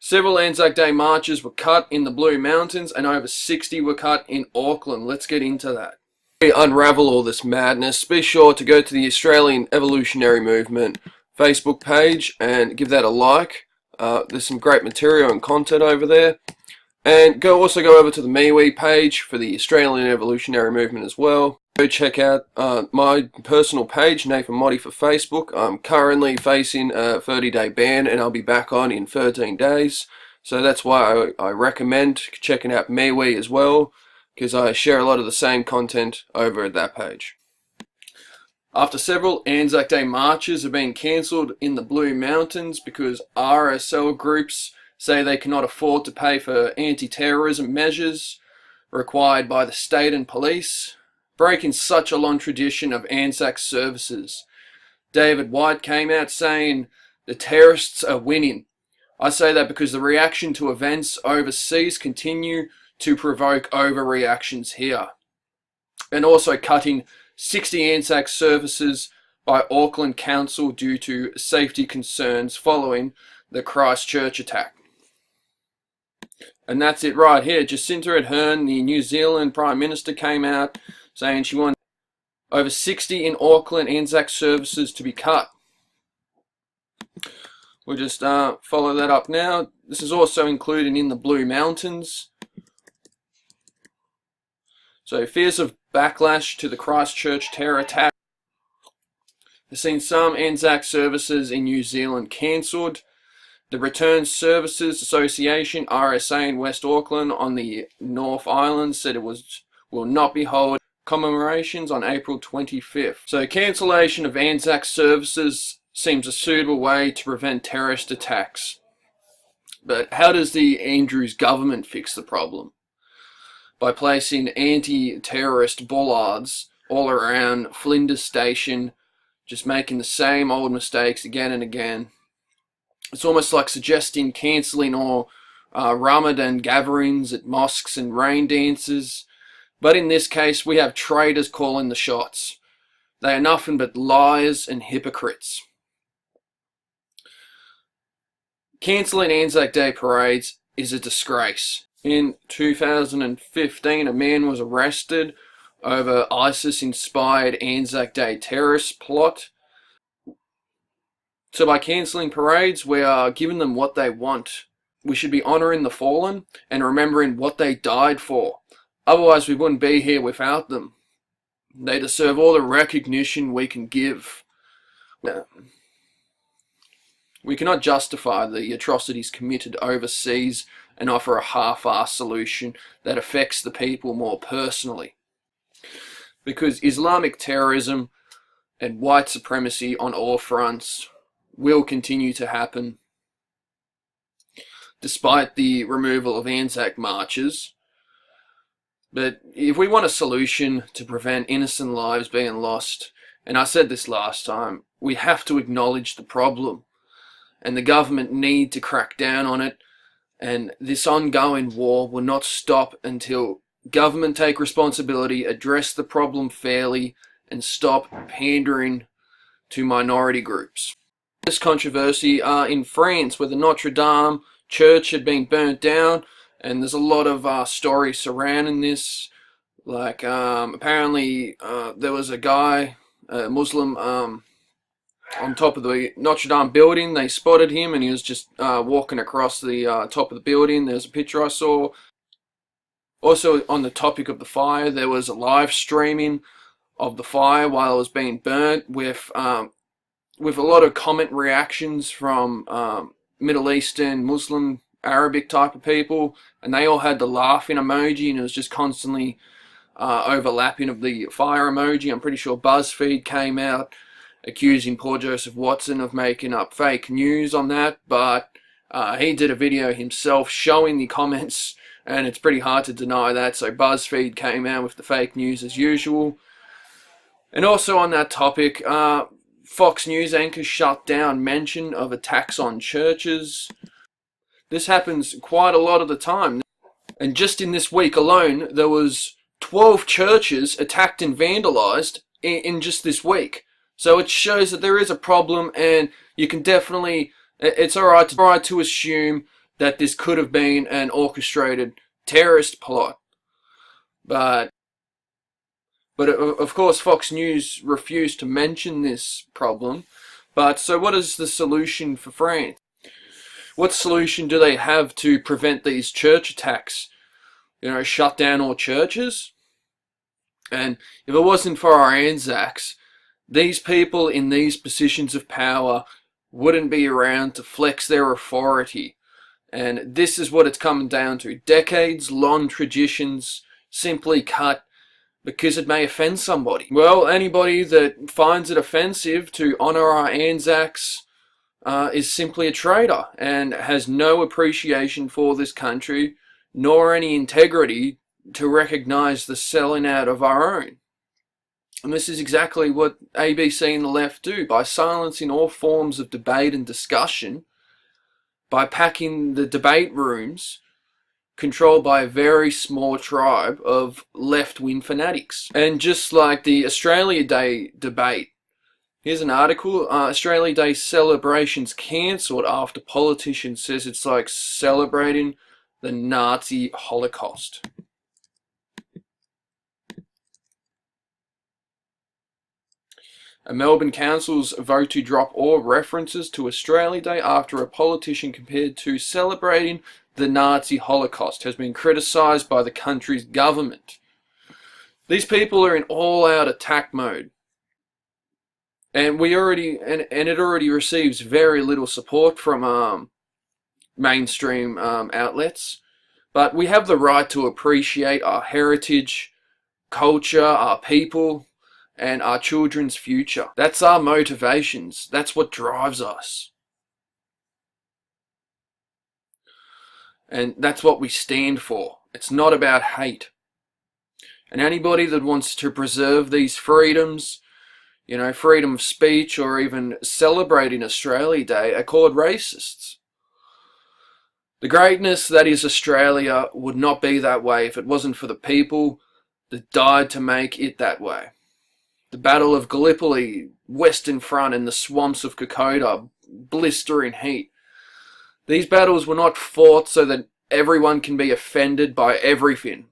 Several Anzac Day marches were cut in the Blue Mountains and over 60 were cut in Auckland. Let's get into that. To unravel all this madness, be sure to go to the Australian Evolutionary Movement Facebook page and give that a like. There's some great material and content over there. And also go over to the MeWe page for the Australian Evolutionary Movement as well. Go check out my personal page, Nathan Mottee, for Facebook. I'm currently facing a 30-day ban and I'll be back on in 13 days. So that's why I recommend checking out MeWe as well, because I share a lot of the same content over at that page. After several Anzac Day marches have been cancelled in the Blue Mountains because RSL groups say they cannot afford to pay for anti-terrorism measures required by the state and police, breaking such a long tradition of Anzac services. David White came out saying the terrorists are winning. I say that because the reaction to events overseas continue to provoke overreactions here. And also cutting 60 Anzac services by Auckland Council due to safety concerns following the Christchurch attack. And that's it right here. Jacinda Ardern, the New Zealand Prime Minister, came out saying she wanted over 60 in Auckland Anzac services to be cut. We'll just follow that up now. This is also included in the Blue Mountains. So fears of backlash to the Christchurch terror attack has seen some Anzac services in New Zealand cancelled. The Return Services Association, RSA, in West Auckland on the North Island said it will not be holding commemorations on April 25th. So cancellation of Anzac services seems a suitable way to prevent terrorist attacks. But how does the Andrews government fix the problem? By placing anti-terrorist bollards all around Flinders Station, just making the same old mistakes again and again. It's almost like suggesting cancelling all Ramadan gatherings at mosques and rain dances. But in this case, we have traitors calling the shots. They are nothing but liars and hypocrites. Cancelling Anzac Day parades is a disgrace. In 2015, a man was arrested over ISIS-inspired Anzac Day terrorist plot. So by cancelling parades, we are giving them what they want. We should be honouring the fallen and remembering what they died for. Otherwise, we wouldn't be here without them. They deserve all the recognition we can give. We cannot justify the atrocities committed overseas and offer a half-assed solution that affects the people more personally. Because Islamic terrorism and white supremacy on all fronts will continue to happen. Despite the removal of Anzac marches. But if we want a solution to prevent innocent lives being lost, and I said this last time, we have to acknowledge the problem. And the government need to crack down on it. And this ongoing war will not stop until government take responsibility, address the problem fairly, and stop pandering to minority groups. This controversy in France, where the Notre Dame church had been burnt down, and there's a lot of stories surrounding this. Like apparently there was a guy, a Muslim, on top of the Notre Dame building. They spotted him and he was just walking across the top of the building. There's a picture I saw. Also, on the topic of the fire, there was a live streaming of the fire while it was being burnt with a lot of comment reactions from Middle Eastern, Muslim, Arabic type of people, and they all had the laughing emoji, and it was just constantly overlapping of the fire emoji. I'm pretty sure BuzzFeed came out accusing poor Joseph Watson of making up fake news on that, but he did a video himself showing the comments, and it's pretty hard to deny that. So BuzzFeed came out with the fake news as usual. And also on that topic, Fox News anchors shut down mention of attacks on churches. This happens quite a lot of the time. And just in this week alone, there was 12 churches attacked and vandalized in just this week. So it shows that there is a problem, and you can definitely, it's alright to assume that this could have been an orchestrated terrorist plot. But of course Fox News refused to mention this problem. But so what is the solution for France? What solution do they have to prevent these church attacks? Shut down all churches? And if it wasn't for our Anzacs, these people in these positions of power wouldn't be around to flex their authority. And this is what it's coming down to. Decades-long traditions simply cut because it may offend somebody. Well, anybody that finds it offensive to honour our Anzacs is simply a traitor and has no appreciation for this country, nor any integrity to recognise the selling out of our own. And this is exactly what ABC and the left do, by silencing all forms of debate and discussion, by packing the debate rooms controlled by a very small tribe of left-wing fanatics. And just like the Australia Day debate, here's an article, Australia Day celebrations cancelled after politician says it's like celebrating the Nazi Holocaust. A Melbourne council's vote to drop all references to Australia Day after a politician compared to celebrating the Nazi Holocaust has been criticised by the country's government. These people are in all-out attack mode. And it already receives very little support from mainstream outlets. But we have the right to appreciate our heritage, culture, our people, and our children's future. That's our motivations. That's what drives us. And that's what we stand for. It's not about hate. And anybody that wants to preserve these freedoms, freedom of speech or even celebrating Australia Day, are called racists. The greatness that is Australia would not be that way if it wasn't for the people that died to make it that way. The Battle of Gallipoli, Western Front, and the swamps of Kokoda, blistering heat. These battles were not fought so that everyone can be offended by everything.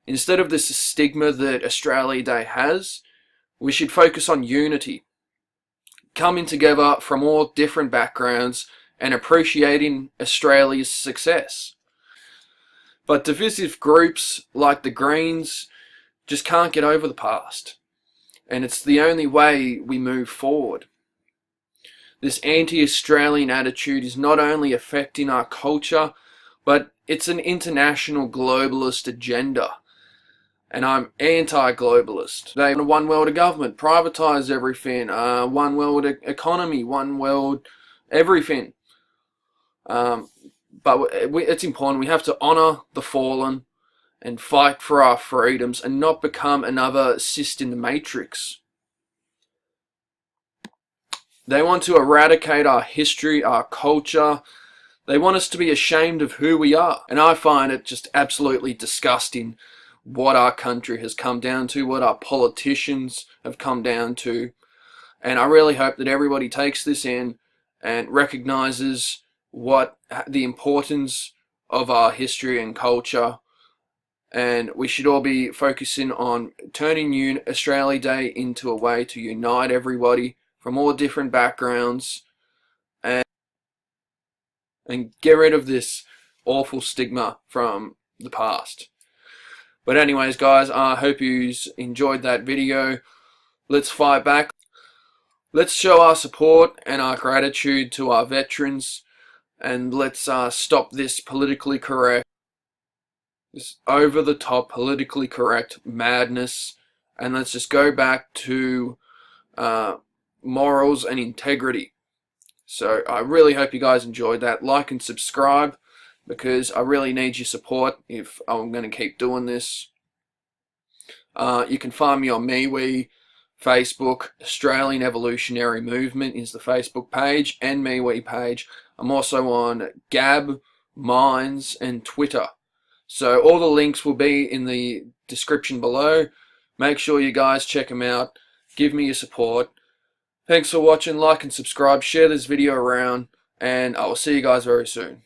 Instead of this stigma that Australia Day has, we should focus on unity, coming together from all different backgrounds and appreciating Australia's success. But divisive groups like the Greens just can't get over the past. And it's the only way we move forward. This anti-Australian attitude is not only affecting our culture, but it's an international globalist agenda. And I'm anti-globalist. They want a one world government, privatise everything, one world economy, one world everything. But it's important. We have to honour the fallen and fight for our freedoms and not become another cyst in the matrix. They want to eradicate our history, our culture. They want us to be ashamed of who we are. And I find it just absolutely disgusting what our country has come down to, what our politicians have come down to. And I really hope that everybody takes this in and recognises what the importance of our history and culture. And we should all be focusing on turning Australia Day into a way to unite everybody from all different backgrounds and get rid of this awful stigma from the past. But anyways, guys, I hope you enjoyed that video. Let's fight back. Let's show our support and our gratitude to our veterans, and let's stop this this over-the-top politically correct madness, and let's just go back to morals and integrity. So I really hope you guys enjoyed that. Like and subscribe, because I really need your support if I'm going to keep doing this. You can find me on MeWe, Facebook. Australian Evolutionary Movement is the Facebook page and MeWe page. I'm also on Gab, Minds, and Twitter. So all the links will be in the description below. Make sure you guys check them out. Give me your support. Thanks for watching. Like and subscribe. Share this video around. And I will see you guys very soon.